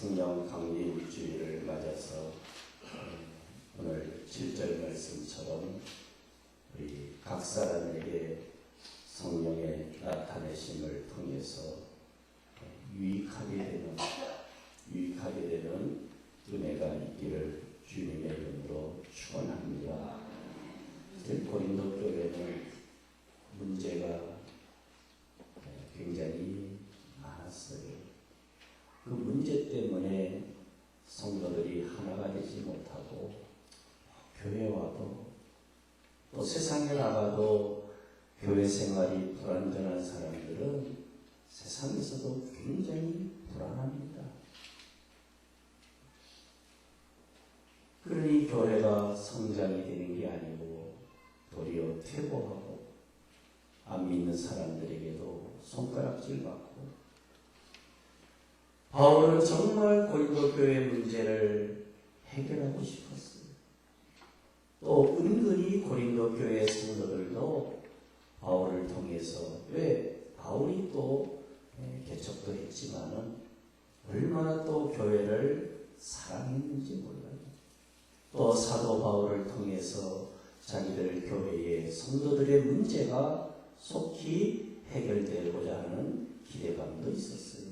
성령 강림 일주일을 맞아서 오늘 7절 말씀처럼 우리 각 사람에게 성령의 나타내심을 통해서 유익하게 되는 은혜가 있기를 주님의 이름으로 축원합니다. 고린도 교회는 문제가 굉장히 많았어요. 그 문제 때문에 성도들이 하나가 되지 못하고 교회 와도 또 세상에 나가도 교회 생활이 불완전한 사람들은 세상에서도 굉장히 불안합니다. 그러니 교회가 성장이 되는 게 아니고 도리어 퇴보하고 안 믿는 사람들에게도 손가락질 받고, 바울은 정말 고린도 교회 문제를 해결하고 싶었어요. 또 은근히 고린도 교회 성도들도 바울을 통해서, 왜 바울이 또 개척도 했지만은 얼마나 또 교회를 사랑했는지 몰라요. 또 사도 바울을 통해서 자기들 교회의 성도들의 문제가 속히 해결되고자 하는 기대감도 있었어요.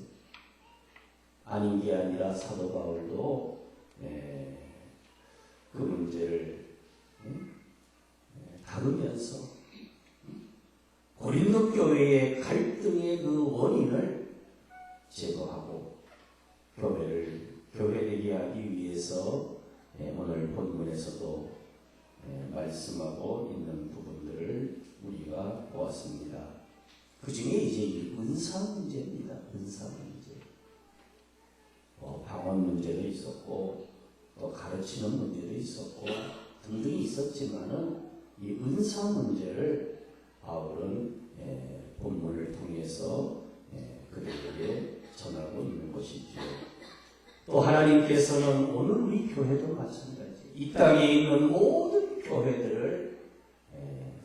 아닌 게 아니라 사도 바울도 그 문제를 다루면서 고린도 교회의 갈등의 그 원인을 제거하고 교회되게 하기 위해서 오늘 본문에서도 말씀하고 있는 부분들을 우리가 보았습니다. 그 중에 이제 은사 문제입니다. 은사 문제. 방언 문제도 있었고, 또 가르치는 문제도 있었고, 등등이 있었지만은 이 은사 문제를 바울은 본문을 통해서 그들에게 전하고 있는 것이죠. 또 하나님께서는 오늘 우리 교회도 마찬가지, 이 땅에 있는 모든 교회들을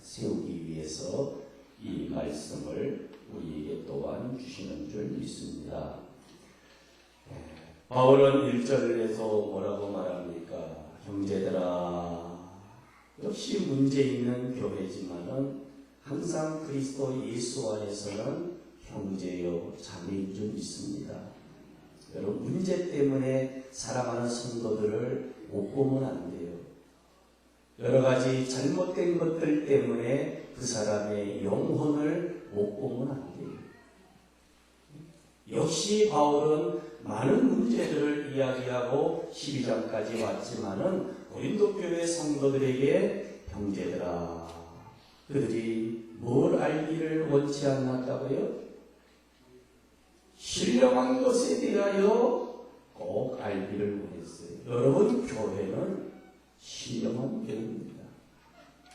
세우기 위해서 이 말씀을 우리에게 또한 주시는 줄 믿습니다. 바울은 1절에서 뭐라고 말합니까? 형제들아, 역시 문제 있는 교회지만은 항상 그리스도 예수 안에서는 형제요 자매인 줄 믿습니다. 여러분, 문제 때문에 살아가는 성도들을 못 보면 안 돼요. 여러 가지 잘못된 것들 때문에 그 사람의 영혼을 못 보면 안 돼요. 역시 바울은 많은 문제들을 이야기하고 12장까지 왔지만은 고린도 교회 성도들에게 형제들아, 그들이 뭘 알기를 원치 않았다고요? 신령한 것에 대하여 꼭 알기를 원했어요. 여러분, 교회는 신령한 교회입니다.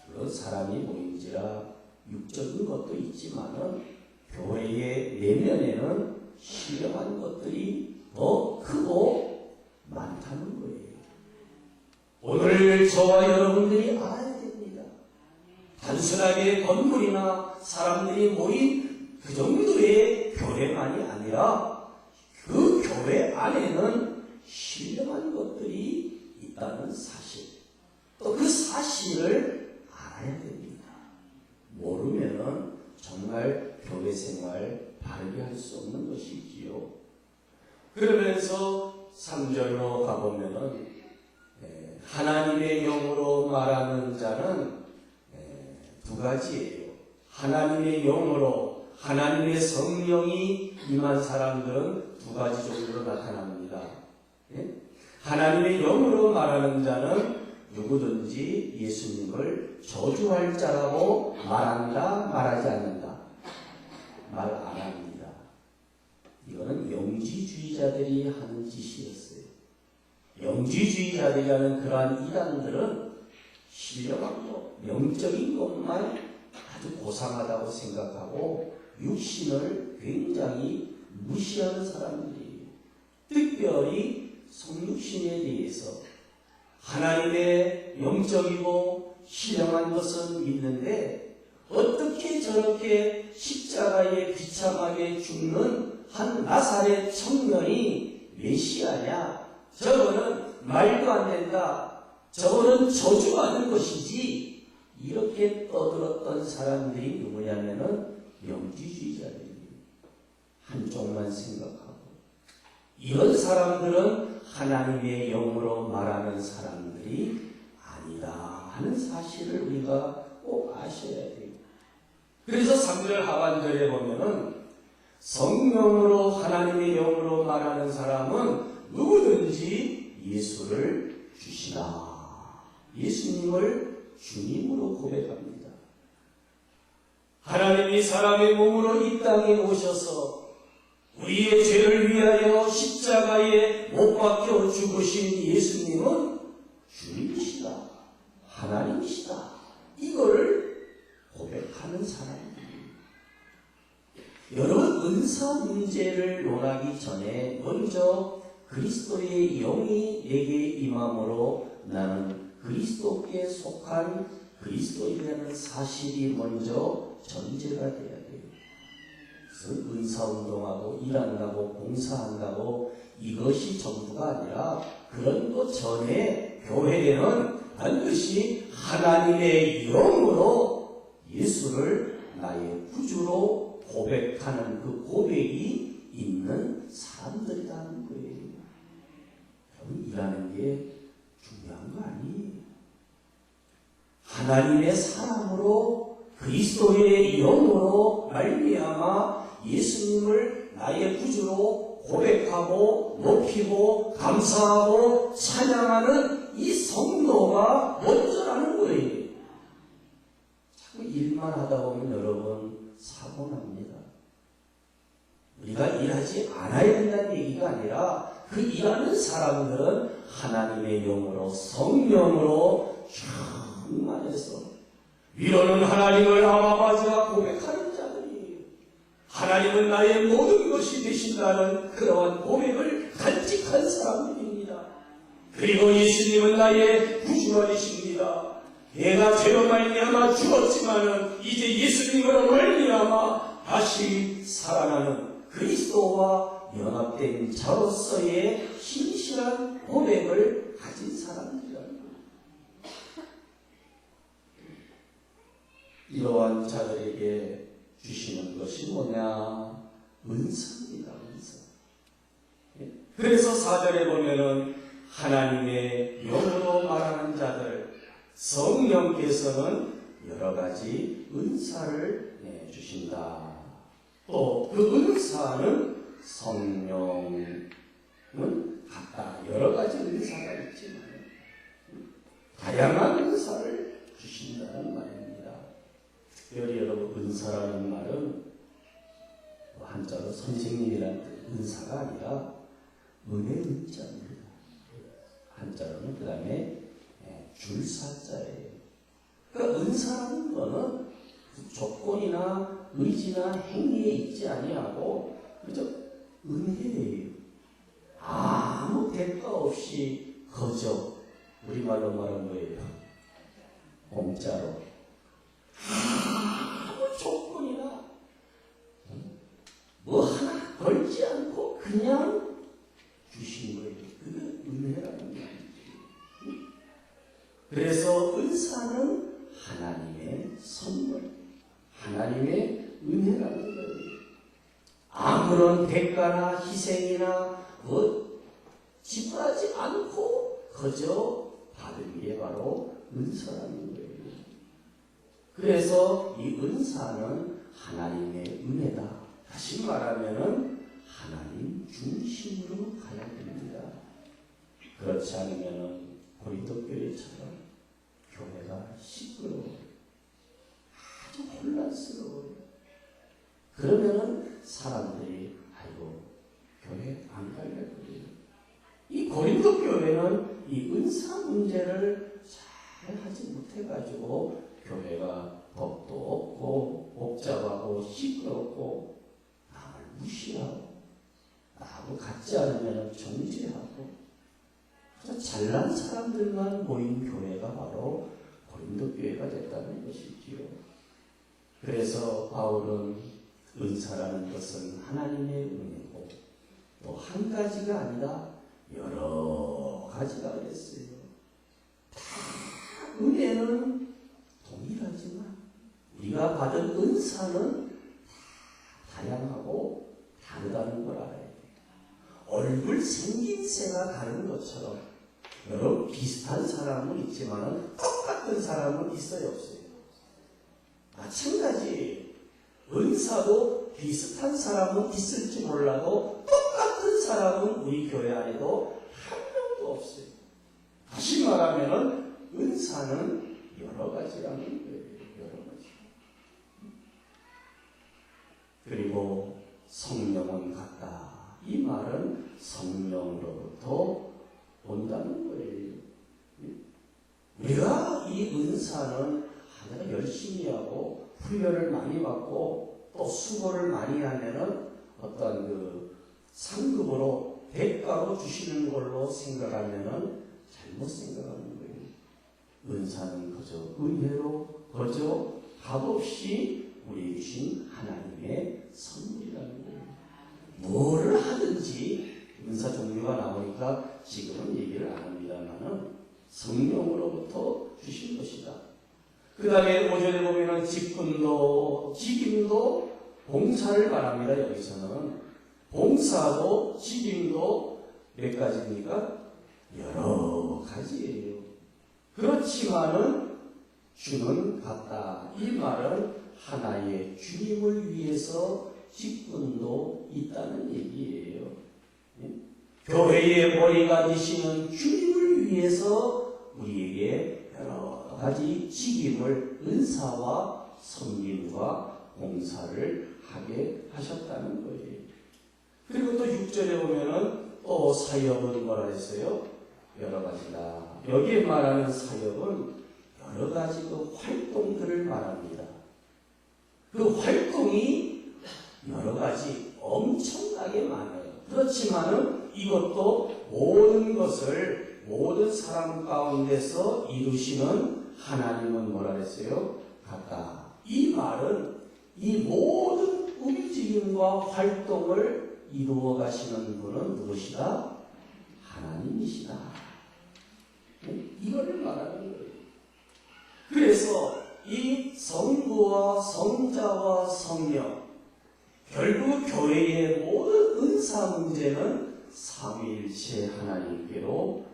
물론 사람이 모인지라 육적인 것도 있지만은 교회의 내면에는 신령한 것들이 더 크고 많다는 거예요. 오늘 저와 여러분들이 알아야 됩니다. 단순하게 건물이나 사람들이 모인 그 정도의 교회만이 아니라 그 교회 안에는 신령한 것들이 있다는 사실, 또 그 사실을 알아야 됩니다. 모르면은 정말 교회 생활 바르게 할 수 없는 것이지요. 그러면서 3절로 가보면은 하나님의 영으로 말하는 자는 두 가지예요. 하나님의 영으로, 하나님의 성령이 임한 사람들은 두 가지 정도로 나타납니다. 하나님의 영으로 말하는 자는 누구든지 예수님을 저주할 자라고 말한다, 말하지 않는다? 말 안 합니다. 이거는 영지주의자들이 하는 짓이었어요. 영지주의자들이 하는 그러한 이단들은 신령한 것, 영적인 것만 아주 고상하다고 생각하고 육신을 굉장히 무시하는 사람들이에요. 특별히 성육신에 대해서 하나님의 영적이고 신령한 것은 믿는데 어떻게 저렇게 십자가에 비참하게 죽는 한 나사렛 청년이 메시아냐? 저거는 말도 안 된다. 저거는 저주받는 것이지. 이렇게 떠들었던 사람들이 누구냐면은 영지주의자들이에요. 한쪽만 생각하고. 이런 사람들은 하나님의 영으로 말하는 사람들이 아니다 하는 사실을 우리가 꼭 아셔야 돼요. 그래서 3절 하반절에 보면은 성령으로 하나님의 영으로 말하는 사람은 누구든지 예수를 주시라. 예수님을 주님으로 고백합니다. 하나님이 사람의 몸으로 이 땅에 오셔서 우리의 죄를 위하여 십자가에 못 박혀 죽으신 예수님은 주님이시다. 하나님이시다. 이거를 고백하는 사람입니다. 여러분, 은사 문제를 논하기 전에 먼저 그리스도의 영이 내게 임함으로 나는 그리스도께 속한 그리스도인이라는 사실이 먼저 전제가 돼야 돼요. 그래서 은사운동하고 일한다고 봉사한다고 이것이 전부가 아니라 그런 것 전에 교회에는 반드시 하나님의 영으로 예수를 나의 구주로 고백하는 그 고백이 있는 사람들이라는 거예요. 여러분, 일하는 게 중요한 거 아니에요. 하나님의 사람으로 그리스도의 영으로 말미암아 예수님을 나의 구주로 고백하고 높이고 감사하고 찬양하는 이 성도가 먼저라는 거예요. 자꾸 일만 하다 보면 여러분 사고 납니다. 우리가 일하지 않아야 된다는 얘기가 아니라 그 일하는 사람들은 하나님의 영으로 성령으로 충만해서 위로는 하나님을 아바아버지가 고백하는 자들이에요. 하나님은 나의 모든 것이 되신다는 그러한 고백을 간직한 사람들입니다. 그리고 예수님은 나의 구주가 되십니다. 내가 죄로 말미암아 죽었지만은 이제 예수님으로 말미암아 다시 살아나는 그리스도와 연합된 자로서의 신실한 고백을 가진 사람들이라는 거예요. 이러한 자들에게 주시는 것이 뭐냐? 은사입니다. 은사. 그래서 4절에 보면은 하나님의 영으로 말하는 자들, 성령께서는 여러 가지 은사를 주신다. 또 그 은사는 성령은 같다. 여러 가지 은사가 있지만 다양한 은사를 주신다는 말입니다. 특별히 여러분, 은사라는 말은 한자로 선생님이라는 은사가 아니라 은혜 은자입니다. 한자로는 그 다음에 줄사자예요. 그러니까 은사라는 거는 조건이나 의지나 행위에 있지 아니하고 그저 은혜예요. 아무 대가 없이 거저, 우리말로 말하는 거예요. 공짜로. 아무 조건이나 뭐 하나 걸지 않고 그냥 주신 거예요. 그게 은혜라는 거예요. 그래서 은사는 하나님의 선물, 하나님의 은혜라는 거예요. 아무런 대가나 희생이나 지불하지 않고 그저 받은 게 바로 은사라는 거예요. 그래서 이 은사는 하나님의 은혜다. 다시 말하면은 하나님 중심으로 가야 됩니다. 그렇지 않으면은 고린도 교회처럼 교회가 시끄러워요. 아주 혼란스러워요. 그러면은 사람들이 아이고 교회 안 갈래 그래요. 이 고린도 교회는 이 은사 문제를 잘 하지 못해가지고 교회가 법도 없고 복잡하고 시끄럽고 남을 무시하고 나하고 같지 않으면 정죄하고 잘난 사람들만 모인 교회가 바로 고린도 교회가 됐다는 것이지요. 그래서 바울은 은사라는 것은 하나님의 은혜고 또 한 가지가 아니라 여러 가지가 그랬어요. 다 은혜는 동일하지만 우리가 받은 은사는 다양하고 다르다는 걸 알아야 돼요. 얼굴 생김새가 다른 것처럼 여러 비슷한 사람은 있지만 똑같은 사람은 있어요, 없어요? 마찬가지 은사도 비슷한 사람은 있을지 몰라도 똑같은 사람은 우리 교회 안에도 한 명도 없어요. 다시 말하면 은사는 여러 가지라는 거예요. 여러 가지. 그리고 성령은 같다. 이 말은 성령으로부터 온다는 거예요. 우리가 이 은사는 하나가 열심히 하고 훈련을 많이 받고 또 수고를 많이 하면은 어떤 그 상급으로 대가로 주시는 걸로 생각하면은 잘못 생각하는 거예요. 은사는 그저 은혜로 그저 값없이 우리 주신 하나님의 선물이라는 거예요. 뭐를 하든지 은사 종류가 나오니까 지금은 얘기를 안 합니다만은 성령으로부터 주신 것이다. 그 다음에 5절에 보면은 직분도 직임도 봉사를 말합니다. 여기서는 봉사도 직임도 몇 가지입니까? 여러 가지예요. 그렇지만은 주는 같다. 이 말은 하나의 주님을 위해서 직분도 있다는 얘기예요. 교회의 머리가 되시는 주님을 위해서 우리에게 여러 가지 직임을 은사와 섬김과 봉사를 하게 하셨다는 거예요. 그리고 또 6절에 보면은 또 사역은 뭐라 했어요? 여러 가지다. 여기에 말하는 사역은 여러 가지 그 활동들을 말합니다. 그 활동이 여러 가지 엄청나게 많아요. 그렇지만은 이것도 모든 것을 모든 사람 가운데서 이루시는 하나님은 뭐라 했어요? 같다. 이 말은 이 모든 움직임과 활동을 이루어 가시는 분은 누구시다? 하나님이시다. 이거를 말하는 거예요. 그래서 이 성부와 성자와 성령, 결국 교회의 모든 은사 문제는 삼위일체 하나님께로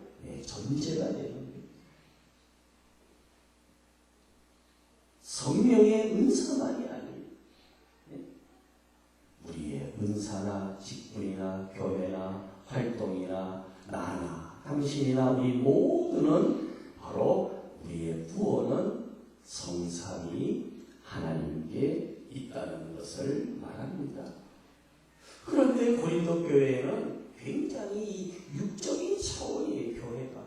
전제가 되는 거예요. 성령의 은사만이 아니에요. 우리의 은사나 직분이나 교회나 활동이나 나나 당신이나 우리 모두는 바로 우리의 구원은 성삼위 하나님께 있다는 것을 말합니다. 그런데 고린도 교회는 굉장히 육적인 차원의 교회가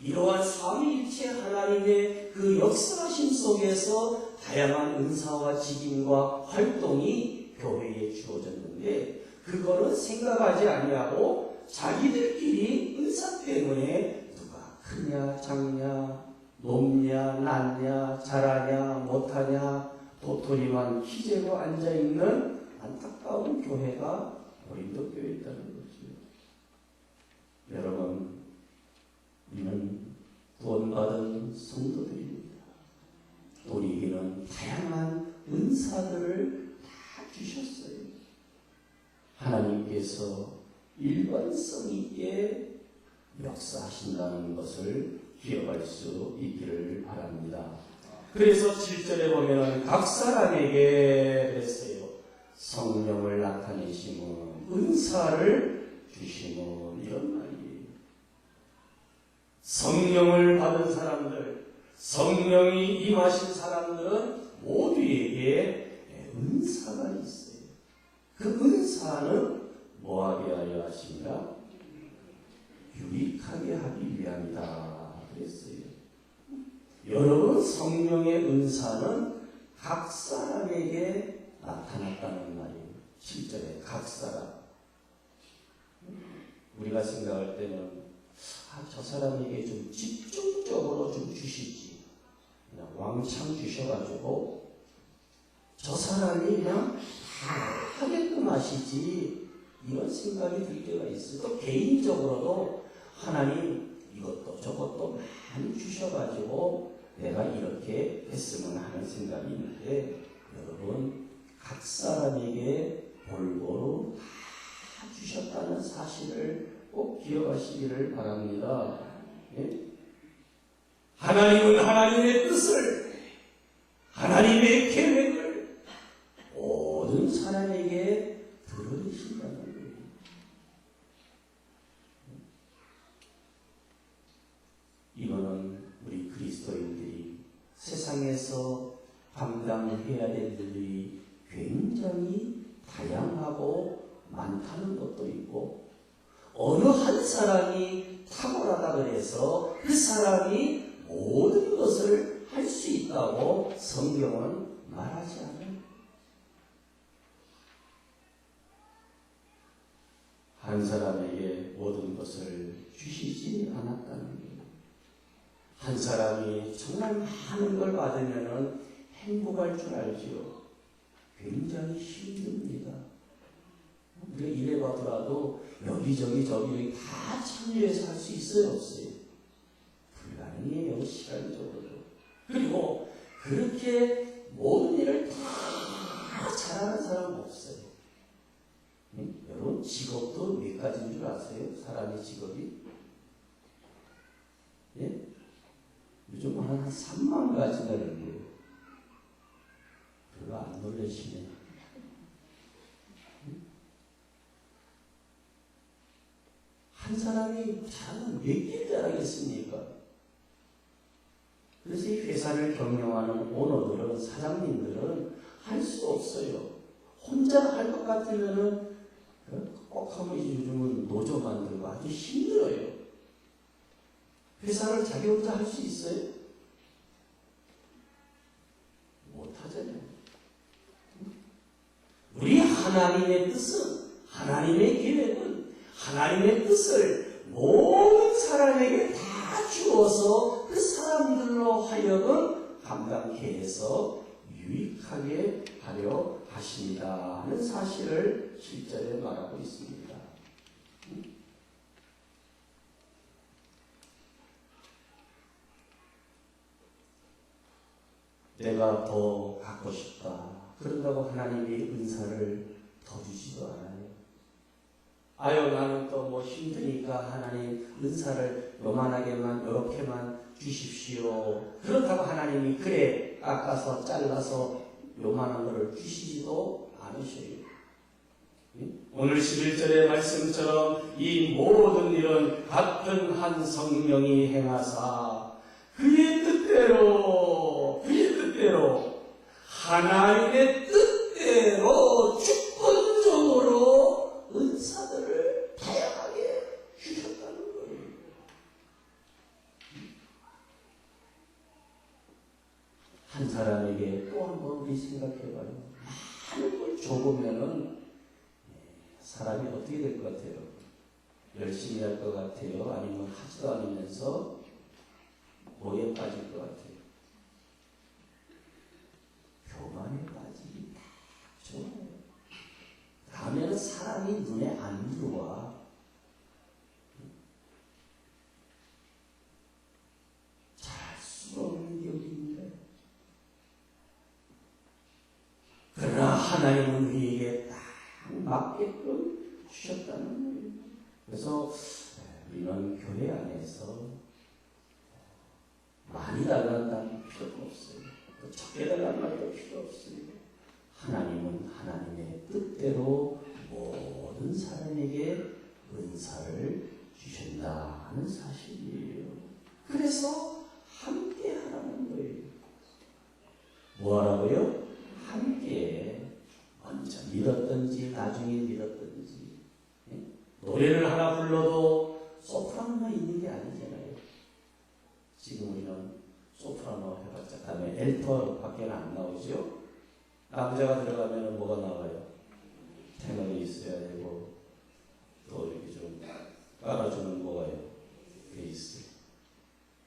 이러한 삼위일체 하나님의 그 역사하심 속에서 다양한 은사와 직임과 활동이 교회에 주어졌는데 그거는 생각하지 아니하고 자기들끼리 은사 때문에 누가 크냐 작냐 높냐 낮냐 잘하냐 못하냐 도토리만 키재고 앉아있는 안타까운 교회가 고린도 교회에 있다는 거죠. 여러분, 우리는 구원받은 성도들입니다. 우리에게는 다양한 은사들을 다 주셨어요. 하나님께서 일관성 있게 역사하신다는 것을 기억할 수 있기를 바랍니다. 그래서 7절에 보면 각 사람에게 그랬어요. 성령을 나타내심은 은사를 주심은 이런 말이에요. 성령을 받은 사람들, 성령이 임하신 사람들은 모두에게 은사가 있어요. 그 은사는 뭐하게 하려 하십니까? 유익하게 하기 위함이다 그랬어요. 여러분, 성령의 은사는 각 사람에게 나타났다는 말이에요. 7절에 각 사람. 우리가 생각할 때는 저 사람에게 좀 집중적으로 좀 주시지. 그냥 왕창 주셔가지고 저 사람이 그냥 다 하게끔 하시지. 이런 생각이 들 때가 있어요. 또 개인적으로도 하나님 이것도 저것도 많이 주셔가지고 내가 이렇게 했으면 하는 생각이 있는데, 여러분 각 사람에게 골고루 다 주셨다는 사실을 꼭 기억하시기를 바랍니다. 예? 하나님은 하나님의 뜻을, 하나님의 계획을 모든 사람에게 들어주신다는 거예요. 이거는 우리 그리스도인들이 세상에서 감당해야 될 일이 굉장히 다양하고 많다는 것도 있고, 어느 한 사람이 탁월하다 그래서 그 사람이 모든 것을 할 수 있다고 성경은 말하지 않아요. 한 사람에게 모든 것을 주시지 않았다는 거예요. 한 사람이 정말 많은 걸 받으면 행복할 줄 알지요. 굉장히 힘듭니다. 우리가 일해봐더라도 여기저기 저기 다 참여해서 할 수 있어요, 없어요? 불가능해요, 시간적으로. 그리고 그렇게 모든 일을 다 잘하는 사람은 없어요. 여러분 직업도 몇 가지인 줄 아세요? 사람의 직업이? 예? 요즘 한 3만 가지나 있는데요. 별로 안 놀라시네. 한 사람이 잘하면 몇 개 잘하겠습니까? 그래서 이 회사를 경영하는 오너들은, 사장님들은 할 수 없어요. 혼자 할 것 같으면은 꼭 하면 요즘은 노조 만들고 아주 힘들어요. 회사를 자기 혼자 할 수 있어요? 못하잖아요. 우리 하나님의 뜻은, 하나님의 계획은, 하나님의 뜻을 모든 사람에게 다 주어서 그 사람들로 하여금 감당케 해서 유익하게 하려 하십니다 하는 사실을 실제로 말하고 있습니다. 내가 더 갖고 싶다. 그런다고 하나님이 은사를 더 주지도 않아요. 아유, 나는 또 뭐 힘드니까 하나님 은사를 요만하게만, 요렇게만 주십시오. 그렇다고 하나님이 그래 깎아서 잘라서 요만한 거를 주시지도 않으셔요. 오늘 11절의 말씀처럼 이 모든 일은 같은 한 성령이 행하사 그의 뜻대로 하나님의 뜻대로 주권적으로 은사들을 다양하게 주셨다는 거예요. 한 사람에게 또 한 번 우리 생각해봐요. 많은 걸 줘보면은 사람이 어떻게 될 것 같아요? 열심히 할 것 같아요? 아니면 하지도 않으면서 뭐에 빠질 것 같아요? 교만에 빠지기 다 좋아요. 다음에는 사람이 눈에 안 들어와. 잘 수가 없는 격입니다. 그러나 하나님은 우리에게 딱 맞게끔 주셨다는 거예요. 그래서 우리는 교회 안에서 많이 달란다는 필요가 없어요. 적게 달라는 말도 필요 없습니다. 하나님은 하나님의 뜻대로 모든 사람에게 은사를 주신다 하는 사실이에요. 그래서 함께 하라는 거예요. 뭐 하라고요? 함께. 먼저 믿었든지 나중에 믿었든지. 노래를 하나 불러도 소프라노만 있는 게 아니잖아요. 지금 우리는 소프라노 해봤자 다음에 엘터 밖에는 안 나오죠. 남자가 들어가면 뭐가 나와요? 테너이 있어야 되고, 또 이렇게 좀 깔아주는 뭐가요? 베이스.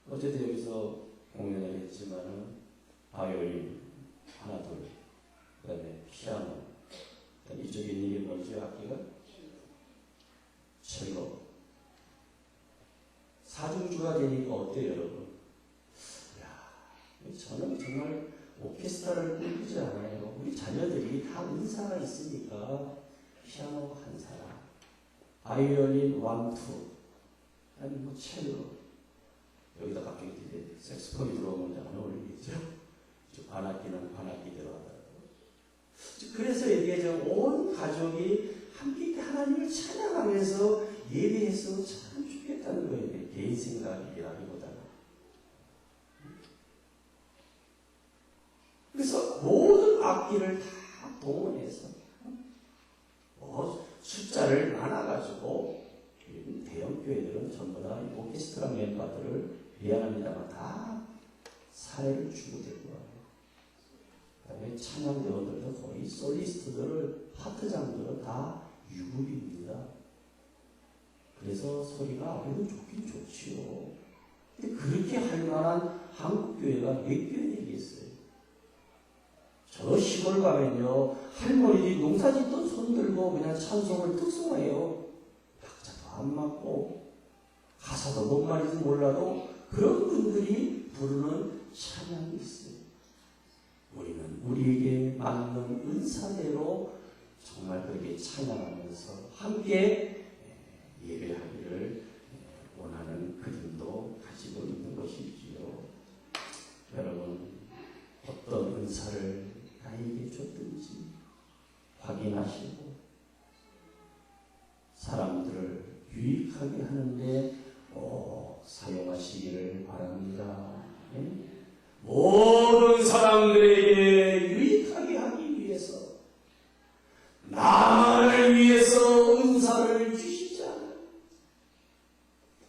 어쨌든 여기서 공연을 했지만은 바이올린 하나 둘, 그다음에 피아노. 이쪽에 있는 게 뭐죠? 악기가? 오케스트라를 꿈꾸지 않아요. 우리 자녀들이 다 은사가 있으니까 피아노 한 사람, 바이올린 1, 2, 아니 뭐 첼로, 여기다 갑자기 이제 색소폰이 들어오면 안 어울리겠죠? 관악기는 관악기대로 하더라도. 그래서 이게 온 가족이 함께 하나님을 찬양하면서 예배해서 참 좋겠다는 거예요. 개인 생각이라기보다는. 그래서 모든 악기를 다 동원해서 숫자를 많아가지고 대형 교회들은 전부 다 오케스트라 멤버들을 미안합니다만 다 사회를 주고 되고 그다음에 찬양대원들도 거의 솔리스트들을 파트장들은 다 유급입니다. 그래서 소리가 아무래도 좋긴 좋지요. 근데 그렇게 할 만한 한국 교회가 몇 교회 되겠어요? 저 시골 가면요 할머니들이 농사짓던 손 들고 그냥 찬송을 특송해요. 박자도 안 맞고 가사도 뭔 말인지 몰라도 그런 분들이 부르는 찬양이 있어요. 우리는 우리에게 맞는 은사대로 정말 그렇게 찬양하면서 함께 예배하기를 원하는 그림도 가지고 있는 것이지요. 여러분 어떤 은사를 나에게 줬든지 확인하시고 사람들을 유익하게 하는데 사용하시기를 바랍니다. 모든 사람들에게 유익하게 하기 위해서 나만을 위해서 은사를 주시지 않아요.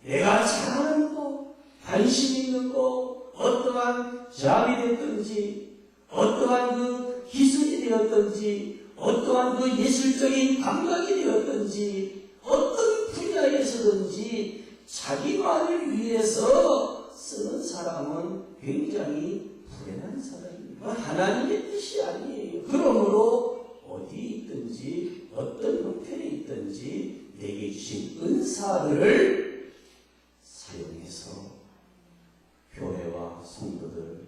내가 잘하는 거, 관심 있는 거, 어떠한 잡이 됐든지 어떠한 그 기술이 되었든지 어떠한 그 예술적인 감각이 되었든지 어떤 분야에서든지 자기만을 위해서 쓰는 사람은 굉장히 불행한 사람입니다. 하나님의 뜻이 아니에요. 그러므로 어디 있든지 어떤 형편에 있든지 내게 주신 은사를 사용해서 교회와 성도들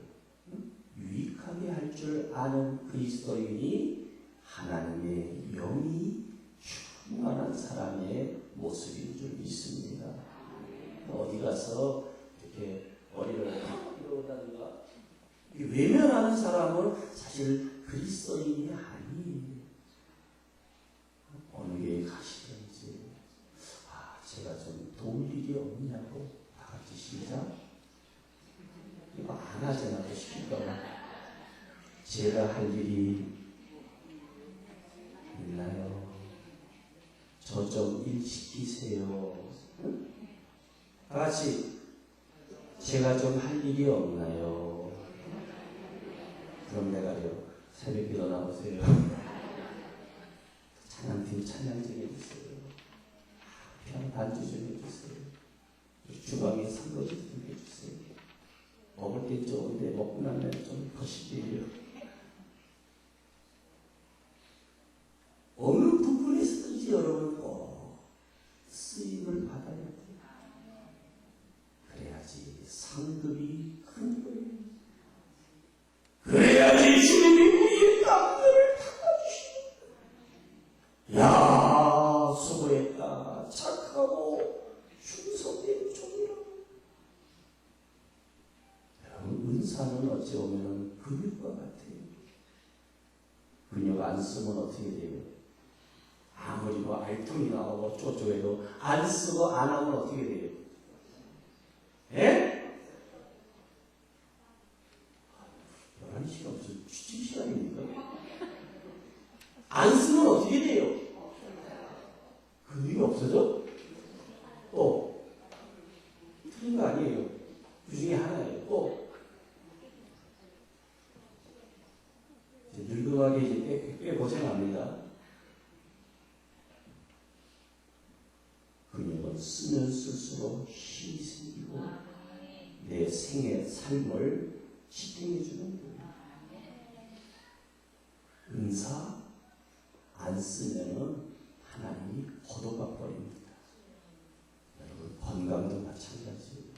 유익하게 할 줄 아는 그리스도인이 하나님의 영이 충만한 사람의 모습인 줄 믿습니다. 어디 가서 이렇게 머리를 이러다든가 외면하는 사람은 사실 그리스도인이 아니에요. 어느 교회 가시든지 제가 좀 도울 일이 없냐고 다 같이 시작. 이거 안 하잖아. 시킬까봐. 제가 할 일이 있나요? 저 좀 일 시키세요. 응? 다 같이 제가 좀 할 일이 없나요? 그럼 내가요 새벽기도 나오세요. 찬양팀 찬양 좀 해주세요. 피아노 반주 좀 해주세요. 주방에 설거지 좀 해주세요. 먹을 땐 좋은데 먹고 나면 좀 거시기해요. 어느 부분에서든지 여러분 쓰임을 받아야 돼요. 그래야지 상급이 큰 거예요. 그래야지 주님이 우리의 땀들을 닦아주시는 야 수고했다 착하고 충성된 종이라고. 여러분 은사는 어찌 보면 근육과 같아요. 근육 안 쓰면 어떻게 돼요? 아무리 뭐 알통이 나오고 쪼쪼해도 안 쓰고 안 하면 어떻게 돼요? 예? 11시가 무슨 취침 시간입니까? 안 쓰면 어떻게 돼요? 근육이 없어져? 또 틀린 거 아니에요. 그 중에 하나예요. 또 늙어가게 이제 꽤 고생합니다. 근육은 쓰면 쓸수록 힘이 생기고 내 생의 삶을 지탱해 주는 거예요. 은사 안 쓰면은 하나님이 거둬가 버립니다. 여러분 건강도 마찬가지예요.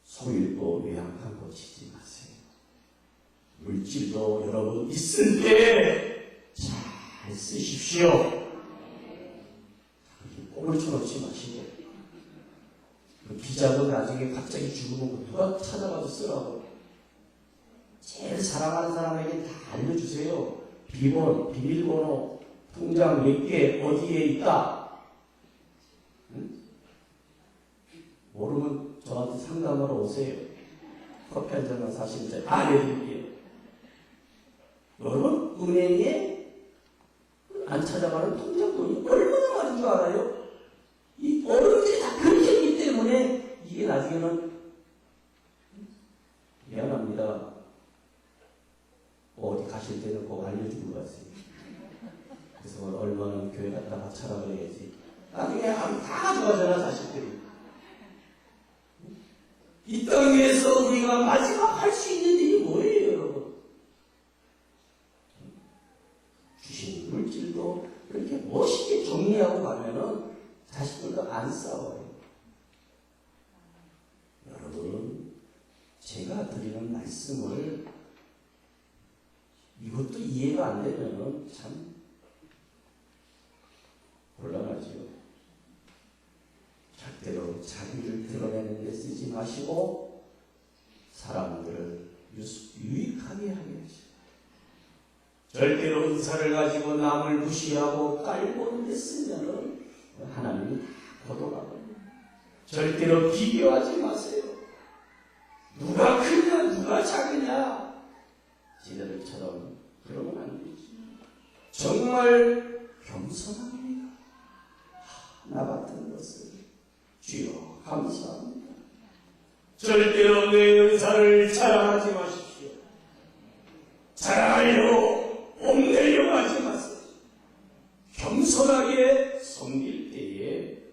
소일도 외양간 고치지 마세요. 물질도 여러분 있을 때 잘 쓰십시오. 꽁을 쳐놓지 마시고. 비자도 나중에 갑자기 죽으면 누가 찾아가서 쓰라고. 제일 사랑하는 사람에게 다 알려주세요. 비번, 비밀번호, 통장 몇 개, 어디에 있다. 응? 모르면 저한테 상담하러 오세요. 커피 한 잔만 사시면 제가 다 알려드릴게요. 여러분, 은행에 안 찾아가는 통장 돈이 얼마나 많은 줄 알아요? 이 어른들이 다 그렇게 했기 때문에 이게 나중에는 미안합니다. 어디 가실 때는 꼭 알려주고 가세요. 그래서 얼마나 교회 갔다가 찾아가야지. 나중에 다 가져가잖아, 자식들이. 이 땅에서 우리가 마지막 할 수 있는 일이 뭐예요, 여러분? 주신 물질도 그렇게 멋있게 정리하고 가면은 자식들과 안 싸워요. 여러분, 제가 드리는 말씀을 이것도 이해가 안 되면 참 곤란하지요. 절대로 자기를 드러내는 데 쓰지 마시고 사람들을 유익하게 하게 하시고, 절대로 은사를 가지고 남을 무시하고 깔보는 데 쓰면은 하나님이 거둬가거든요. 절대로 비교하지 마세요. 누가 크냐 누가 작으냐 지들처럼 그러면 안 되지. 정말 겸손합니다. 나 같은 것을 주여 감사합니다. 절대로 내 은사를 자랑하지 마십시오. 자랑하려고 뽐내려고 하지 마세요. 겸손하게 섬길 때에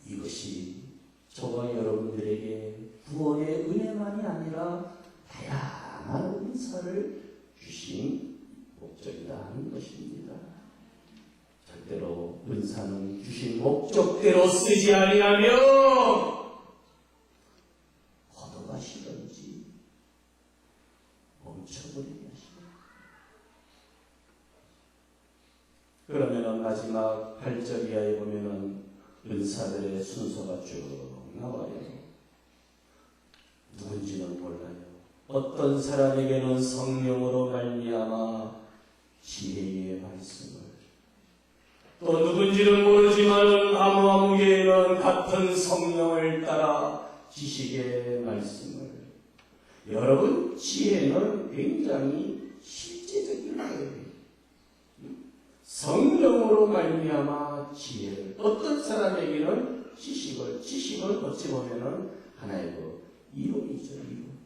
이것이 저와 여러분들에게 구원의 은혜만이 아니라 다양한 은사를 주신 목적이다 하는 것입니다. 절대로 은사는 주신 목적대로 쓰지 아니하면 걷어가시든지 멈춰버리게 하시고, 그러면 마지막 8절 이하에 보면은 은사들의 순서가 쭉 나와요. 누군지는 몰라요. 어떤 사람에게는 성령으로 말미암아 지혜의 말씀을, 또 누군지는 모르지만 아무에게는 같은 성령을 따라 지식의 말씀을. 여러분, 지혜는 굉장히 실제적인 거예요. 성령으로 말미암아 지혜를. 어떤 사람에게는 지식은 어찌 보면은 하나의 이론이죠, 이론.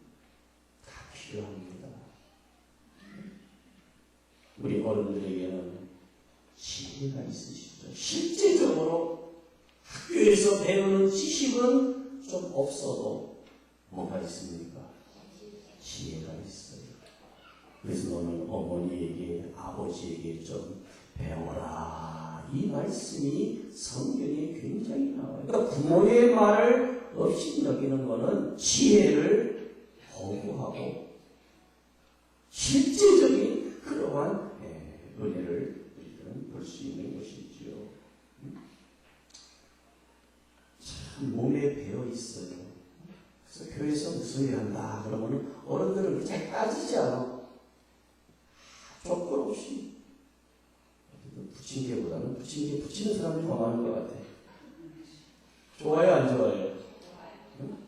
다 필요합니다. 우리 어른들에게는 지혜가 있으시죠. 실제적으로 학교에서 배우는 지식은 좀 없어도 뭐가 있습니까? 지혜가 있어요. 그래서 너는 어머니에게, 아버지에게 좀 배워라. 이 말씀이 성경에 굉장히 나와요. 그러니까 부모의 말을 없이 여기는 것은 지혜를 거부하고 실제적인 그러한 은혜를 우리는 볼 수 있는 것이지요. 참 몸에 배어 있어요. 그래서 교회에서 무슨 일 한다 그러면 어른들은 잘 따지지 않아. 조건 없이. 부침개보다는 부침개 붙이는 사람이 더 많은 것 같아. 좋아요, 안 좋아요? 응?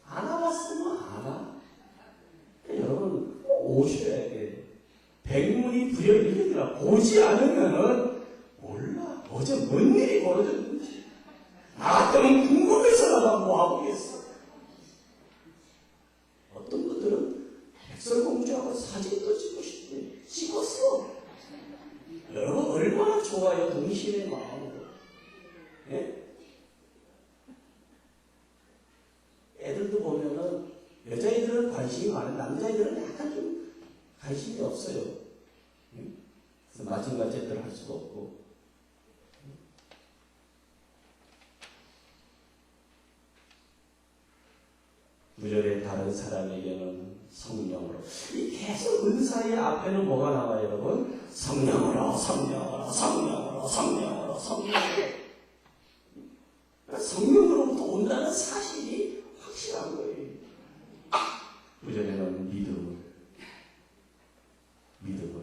안 와봤으면 알아. 여러분 오셔야 돼. 백문이 불여일견이라 보지 않으면은 몰라. 어제 뭔 일이 벌어졌는지. 나 같으면 궁금해서 나가 뭐 하겠어. 어떤 분들은 백설공주하고 사진도 찍고 싶대. 찍었어. 여러분 얼마나 좋아요, 동심의 마음으로. 예? 애들도 보면은 여자애들은 관심이 많은, 남자애들은 약간 좀 관심이 없어요. 예? 그래서 마징가제대로 할 수가 없고. 구절에 다른 사람에게는 성령으로. 이 계속 은사의 앞에는 뭐가 나와요, 여러분? 성령으로, 성령으로, 성령으로, 성령으로, 성령으로. 성령으로부터 온다는 사실이 확실한 거예요. 그전에는 믿음을.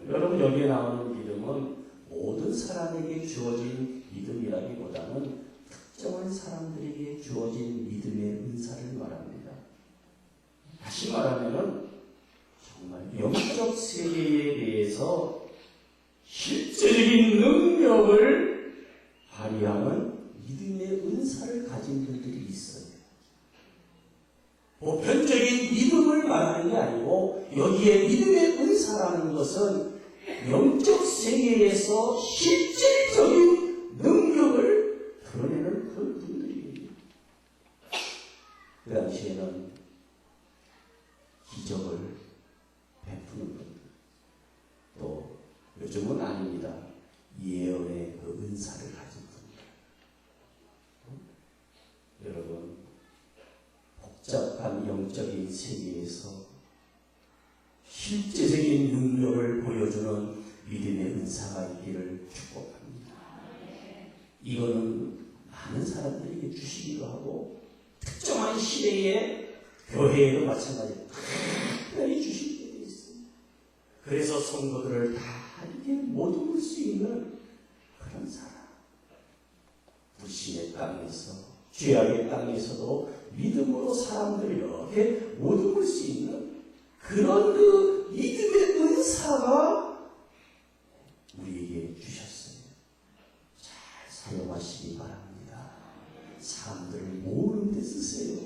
여러분, 여기에 나오는 믿음은 모든 사람에게 주어진 믿음이라기보다는 특정한 사람들에게 주어진 믿음의 은사를 말합니다. 다시 말하면은 정말 영적 세계에 대해서 실제적인 능력을 발휘하는 믿음의 은사를 가진 분들이 있어요. 보편적인 믿음을 말하는 게 아니고 여기에 믿음의 은사라는 것은 영적 세계에서 실질적인 능력을 드러내는 그런 분들이에요. 그 당시에는 기적을 베푸는 분들, 또 요즘은 아닙니다. 예언의 그 은사를 가진 분들. 여러분, 복잡한 영적인 세계에서 실제적인 능력을 보여주는 믿음의 은사가 있기를 축복합니다. 이거는 많은 사람들에게 주시기도 하고 특정한 시대에 교회에도 마찬가지로 특별히 주시게 되어 있습니다. 그래서 성도들을 다 이렇게 모두 볼 수 있는 그런 사람. 불신의 땅에서, 죄악의 땅에서도 믿음으로 사람들을 이렇게 모두 볼 수 있는 그런 그 믿음의 은사가 우리에게 주셨어요. 잘 사용하시기 바랍니다. 사람들을 모으는 데 쓰세요.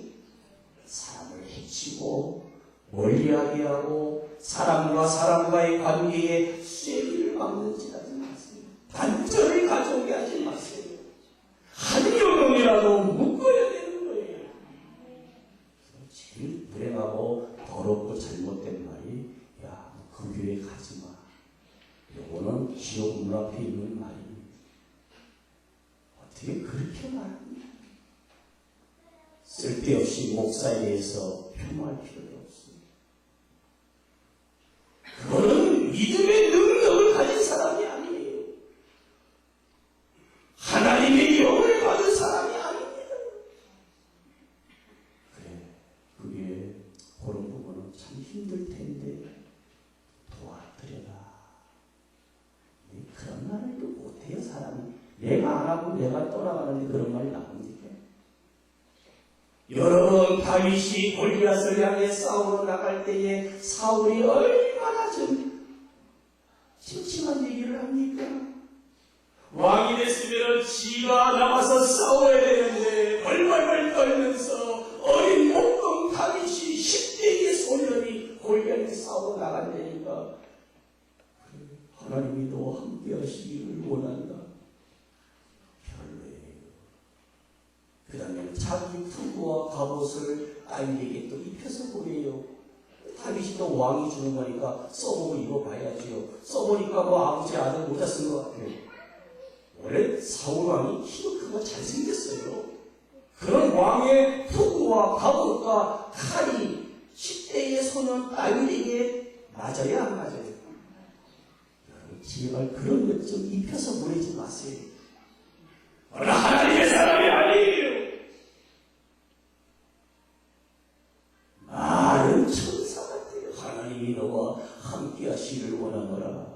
사람을 해치고 멀리하게 하고 사람과 사람과의 관계에 쐐기를 막는 짓 하지 마세요. 단절을 가져오게 하지 마세요. 한 영혼이라도 묶어야 되는 거예요. 제일 불행하고 더럽고 잘못된 말이 야, 그 교회 가지 마. 요거는 지옥 문 앞에 있는 말입니다. 어떻게 그렇게 말합니까? 쓸데없이 목사에 대해서 폄하할 필요도 없습니다. 그거는 믿음의 능력을 가진 사람이 아니에요. 하나님의 영을 받은 사람이 아닙니다. 그래, 그게 그런 부분은 참 힘들 텐데 도와드려라. 그런 말을 또 못해요, 사람이. 내가 안 하고 내가 떠나가는데 그런 말이 나옵니까? 여러분, 다윗이 골리앗을 향해 싸우러 나갈 때에 사울이 얼마나 좀 심심한 얘기를 합니까? 왕이 됐으면 지가 나가서 싸워야 되는데 벌벌벌 떨면서 어린 목동 다윗이 10대의 소년이 골리앗에 싸우러 나간다니까 하나님이 너와 함께 하시기를 원한다. 그 다음에 자기 투구와 갑옷을 아이에게 또 입혀서 보내요. 다윗이 또 왕이 주는 거니까 써보고 입어봐야지요. 써보니까 뭐 아버지 아들 모자 쓴 것 같아요. 원래 사울 왕이 키도 크고 잘생겼어요. 그런 왕의 투구와 갑옷과 칼이 10대의 소년 다윗에게 맞아야 안 맞아요? 여러분, 제발 그런 것 좀 입혀서 보내지 마세요. 하나님의 사람이 아니에요. 나는 천사 같아요. 하나님이 너와 함께 하시기를 원하노라.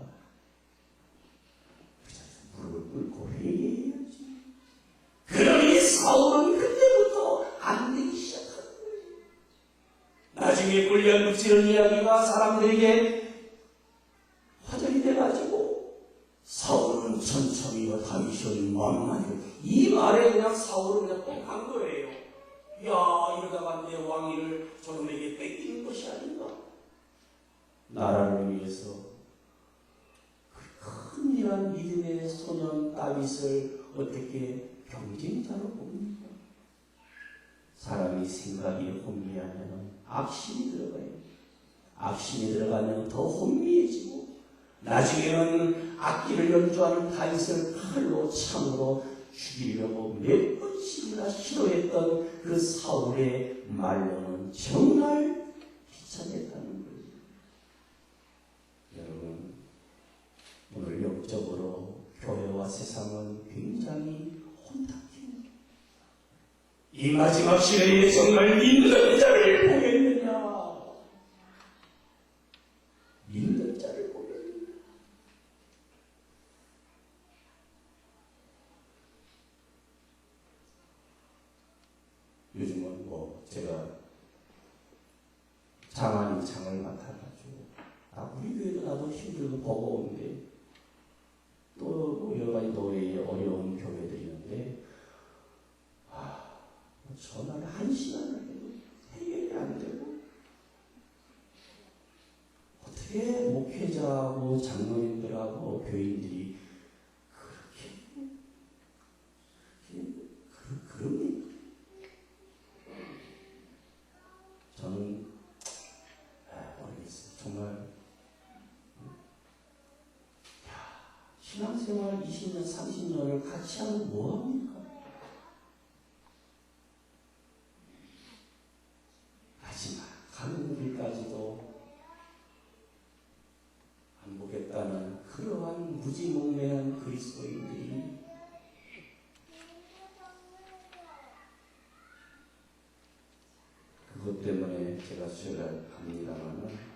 무릎을 꿇고 회개해야지. 그러니 사울은 그때부터 안 되기 시작한 거예요. 나중에 골리앗 묵지는 이야기가 사람들에게 화제이 돼가지고 사울은 천천히와 다윗은 왕만이 이 말에 그냥 사울은 그냥 뻥 간 거예요. 야, 이러다가 내 왕위를 저놈에게 뺏기는 것이 아닌가? 나라를 위해서 그 큰일한 믿음의 소년 다윗을 어떻게 경쟁자로 봅니까? 사람이 생각이 혼미하면 악심이 들어가요. 악심이 들어가면 더 혼미해지고 나중에는 악기를 연주하는 다윗을 칼로 창으로 죽이려고 몇 번씩이나 시도했던 그 사울의 말로는 정말 귀찮았다는 거예요. 여러분, 오늘 영적으로 교회와 세상은 굉장히 혼탁해요. 이 마지막 시대에 정말 믿는 자를 보겠느냐? 믿는 자를 보겠느냐? 요즘은 제가 장안이 장을 맡아가지고 우리 교회도 나도 힘들고 버거운데 또 여러 가지 노예의 어려운 교회도 있는데 전화를 1시간을 해도 해결이 안 되고 어떻게 목회자하고 장로님들하고 교인들이 그럽니까? 저는 모르겠어요. 정말 신앙생활 20년, 30년을 같이 하면 뭐합니까? 하지만 가는 길까지도 안 보겠다는 그러한 무지몽매한 그리스도인들이 그것 때문에 제가 수혈합니다만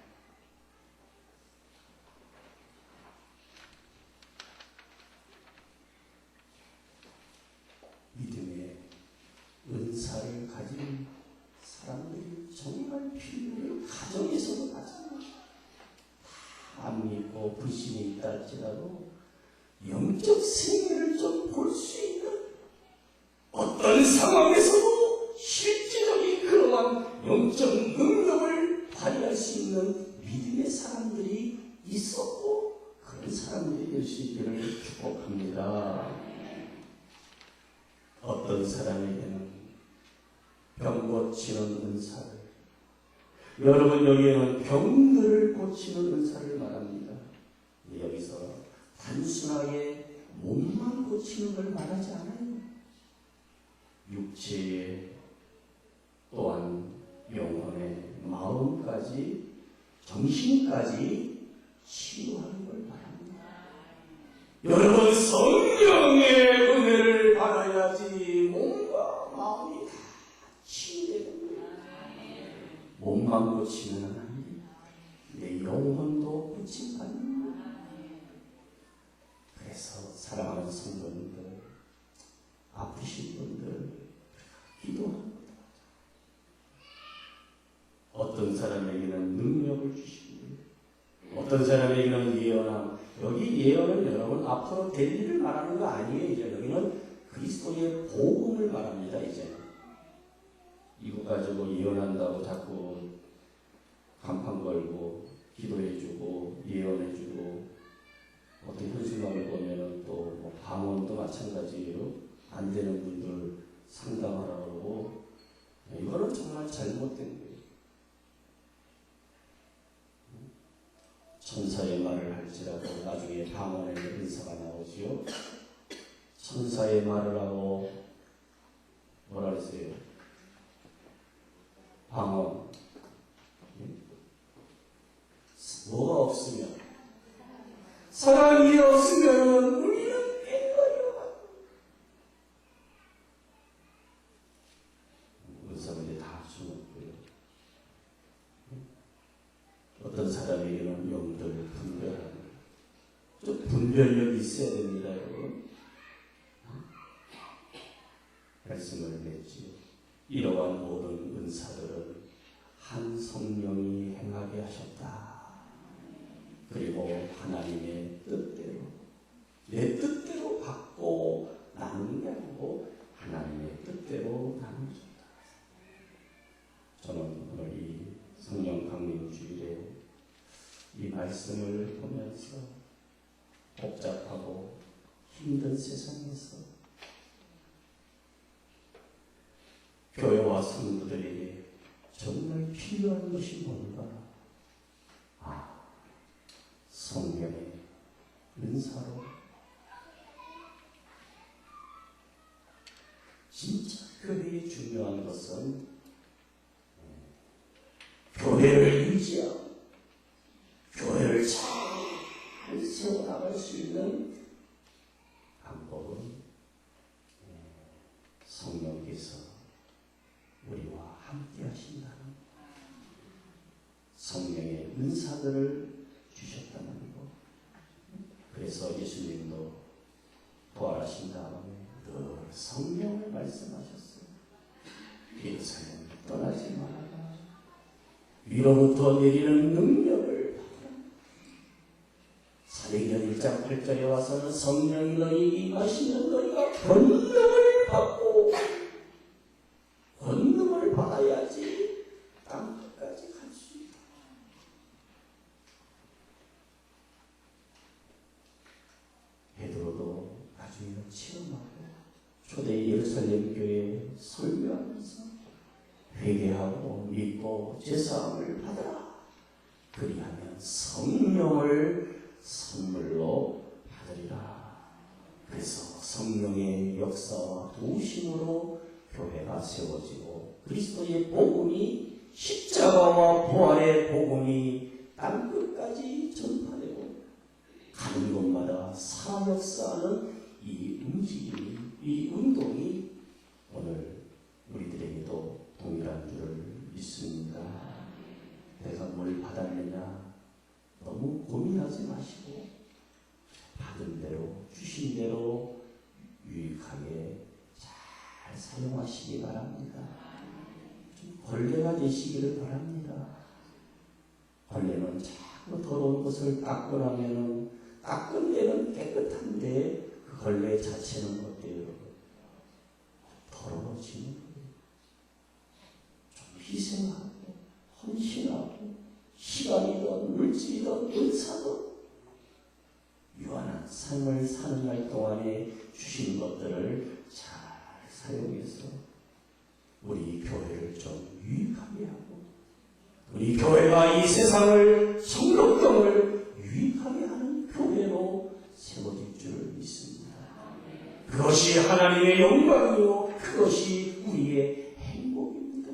믿음의 은사를 가진 사람들이 정말 필요해요. 가정에서도 마찬가지. 안 믿고 불신이 있다 할지라도 영적 세계를 좀 볼 수 있는 어떤 상황에서도 실질적인 그러한 영적 능력을 발휘할 수 있는 믿음의 사람들이 있었고 그런 사람들이 될 수 있기를 축복합니다. 어떤 사람에게는 병 고치는 은사를, 여러분 여기에는 병들을 고치는 은사를 말합니다. 여기서 단순하게 몸만 고치는 걸 말하지 않아요. 육체의 또한 영혼의 마음까지 정신까지 치유하는 걸 말합니다. 여러분 성령의 은혜를 받아야지 몸과 마음이 다 치유되는 거예요. 몸만 고치면 아닙니다. 내 영혼도 고침받는 거예요. 그래서 사랑하는 성도님들, 아프신 분들 기도합니다. 어떤 사람에게는 능력을 주시고 어떤 사람에게는 예언함. 여기 예언은 여러분 앞으로 될 일을 말하는 거 아니에요. 이제 여기는 그리스도의 복음을 말합니다. 이제 이거 가지고 예언한다고 자꾸 간판 걸고 기도해주고 예언해주고 어떤 현실감을 보면은 또 방언도 마찬가지예요. 안 되는 분들 상담하라고 그러고 이거는 정말 잘못된 거예요. 천사의 말을 할지라도 나중에 방언의 은사가 나오지요. 천사의 말을 하고 뭐라 그랬어요? 방언. 뭐가 없으면 사랑이 없으면 우리는 깽거리요. 은사는 이제 다 주었고요. 어떤 사람에게는 영들 분별하는 좀 분별력이 있어야 됩니다, 여러분. 말씀을 맺지요. 이러한 모든 은사들은 한 성령이 행하게 하셨다. 그리고 하나님의 뜻대로 내 뜻대로 받고 나누는 게 아니고 하나님의 뜻대로 나누셨다. 저는 오늘 이 성령 강림 주일에 이 말씀을 보면서 복잡하고 힘든 세상에서 교회와 성도들에게 정말 필요한 것이 뭔가? 성령의 은사로 진짜 교회에 중요한 것은 교회를 부활하신 다음에 늘 성령을 말씀하셨어요. 예루살렘 떠나지 말아라. 위로부터 내리는 능력을 받아라. 사도행전 1장 8절에 와서는 성령이 너희 임하시면 너희가 권능을 받고 권능을 받아야지 땅 끝까지 갈 수 있다. 베드로도 나중에는 체험하고 초대 예루살렘 교회에 설교하면서 회개하고 믿고 제사함을 받아라. 그리하면 성령을 선물로 받으리라. 그래서 성령의 역사와 도우심으로 교회가 세워지고 그리스도의 복음이 십자가와 부활의 복음이 땅끝까지 전파되고 가는 곳마다 사람 역사하는 이 움직임이, 이 운동이 오늘 우리들에게도 동일한 줄을 믿습니다. 내가 뭘 받았느냐 너무 고민하지 마시고 받은 대로 주신 대로 유익하게 잘 사용하시기 바랍니다. 좀 걸레가 되시기를 바랍니다. 걸레는 자꾸 더러운 것을 닦고 나면은 닦은 데는 깨끗한데 그 걸레 자체는 어때요? 더러워지는 거예요. 좀 희생하고 헌신하고 시간이든 물질이든 은사든 유한한 삶을 사는 날 동안에 주신 것들을 잘 사용해서 우리 교회를 좀 유익하게 하고 우리 교회가 이 세상을 성도병을 유익하게 하는 교회로 세워질 줄 믿습니다. 그것이 하나님의 영광이요 그것이 우리의 행복입니다.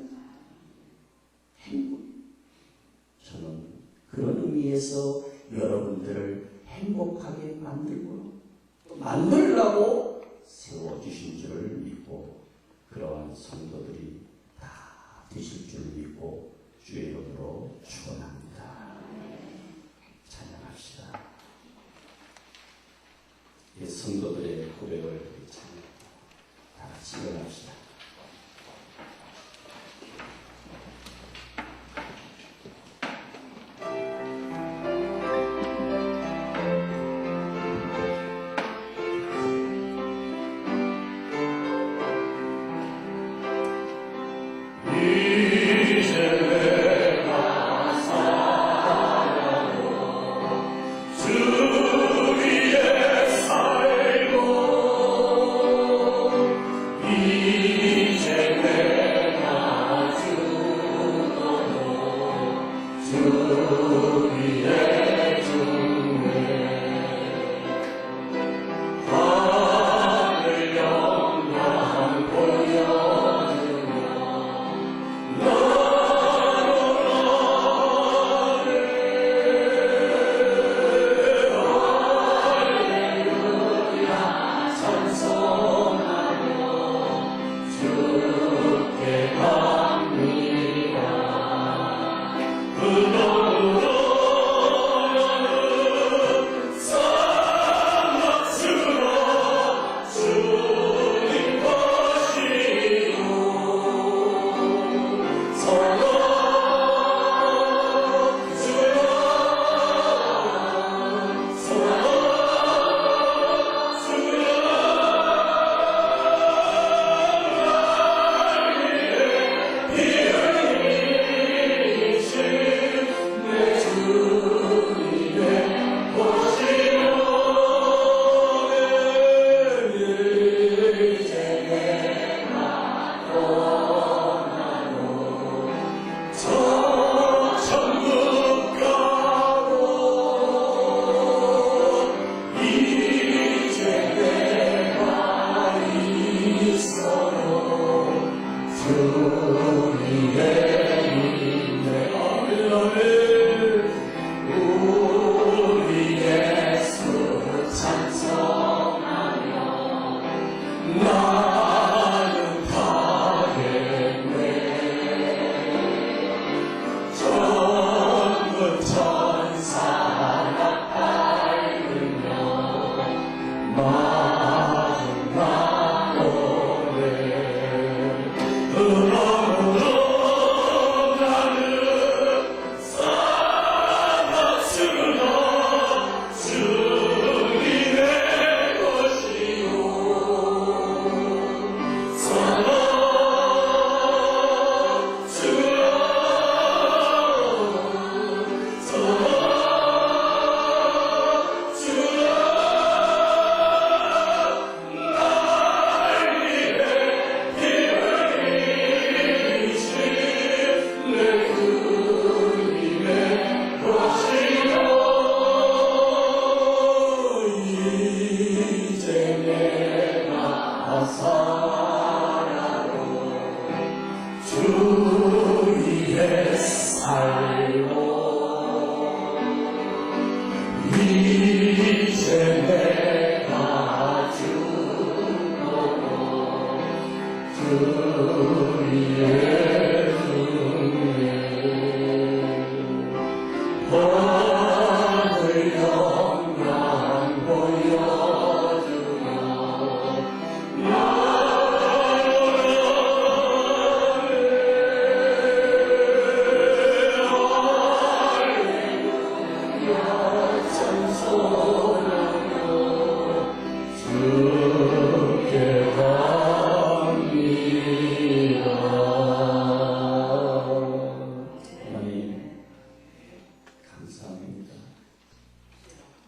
행복. 저는 그런 의미에서 여러분들을 행복하게 만들고 또 만들라고 세워주신 줄을 믿고 그러한 성도들이 다 되실 줄 믿고 주의 이름으로 축원합니다. 찬양합시다. 이 성도들의 고백을 다 같이 일어납시다.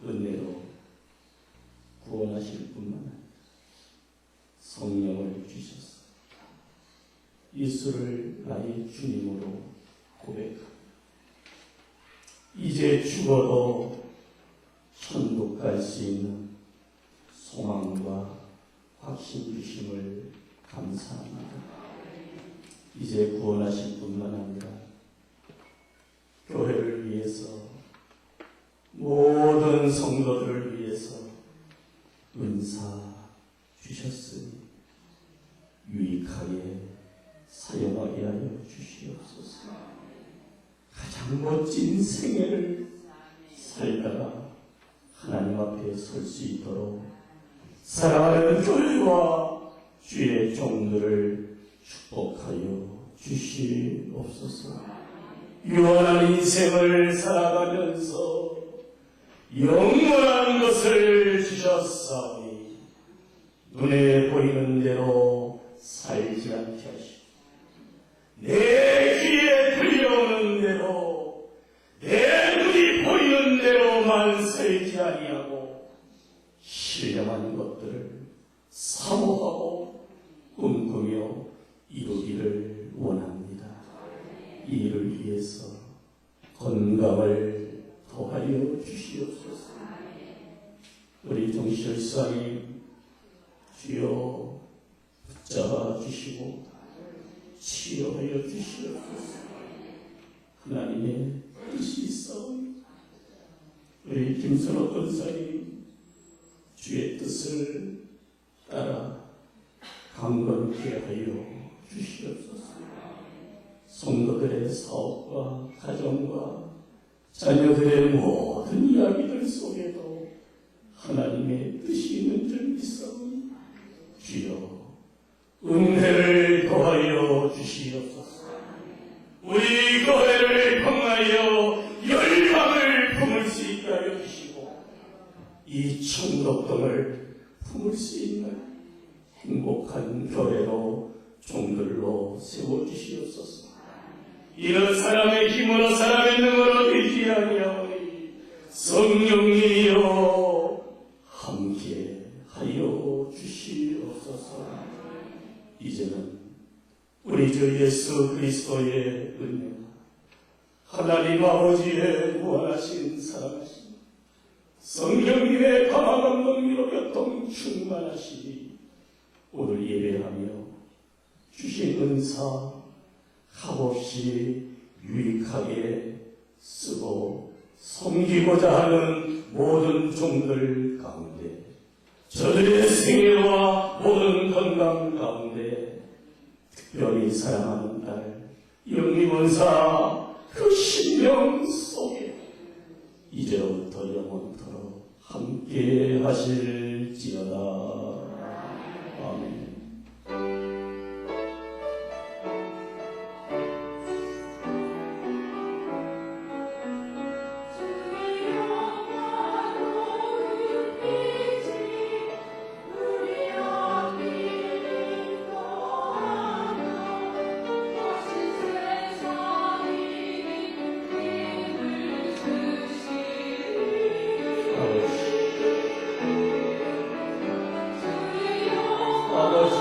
은혜로 구원하실 뿐만 아니라 성령을 주셔서 예수를 나의 주님으로 고백합니다. 이제 죽어도 천국 갈 수 있는 소망과 확신 주심을 감사합니다. 이제 구원하실 뿐만 아니라 교회를 위해서 모든 성도들을 위해서 은사 주셨으니 유익하게 사용하게 하여 주시옵소서. 가장 멋진 생애를 살다가 하나님 앞에 설 수 있도록 사랑하는 교회와 주의 종들을 축복하여 주시옵소서. 유한한 인생을 살아가면서 영원한 것을 주셨사오니 눈에 보이는 대로 살지 않게 하시고 내 귀에 들려오는 대로 내 눈이 보이는 대로만 살지 아니하고 신령한 것들을 사모하고 꿈꾸며 이루기를 원합니다. 이 일을 위해서 건강을 더하여 주시옵소서. 우리 정실사님 주여 붙잡아 주시고 치유하여 주시옵소서. 하나님의 뜻이 있사오니 우리 김선호 권사님 주의 뜻을 따라 강건케 하여 주시옵소서. 성도들의 사업과 가정과 자녀들의 모든 이야기들 속에도 하나님의 뜻이 있는 줄 믿사오니 주여 은혜를 더하여 주시옵소서. 우리 교회를 통하여 열망을 품을 수 있게 하여 주시고 이 천덕동을 품을 수 있는 행복한 교회로 종들로 세워주시옵소서. 이런 사람의 힘으로 사람의 능으로 되지 아니하오니 성령님이여 함께 하여 주시옵소서. 이제는 우리 주 예수 그리스도의 은혜와 하나님 아버지의 무한하신 사랑하심 성령님의 강한 능력으로 교통 충만하시니 오늘 예배하며 주신 은사 값없이 유익하게 쓰고 섬기고자 하는 모든 종들 가운데 저들의 생애와 모든 건강 가운데 특별히 사랑하는 딸 영리원사 그 심령 속에 이제로부터 영원토록 함께 하실지어다. 아멘. 아버지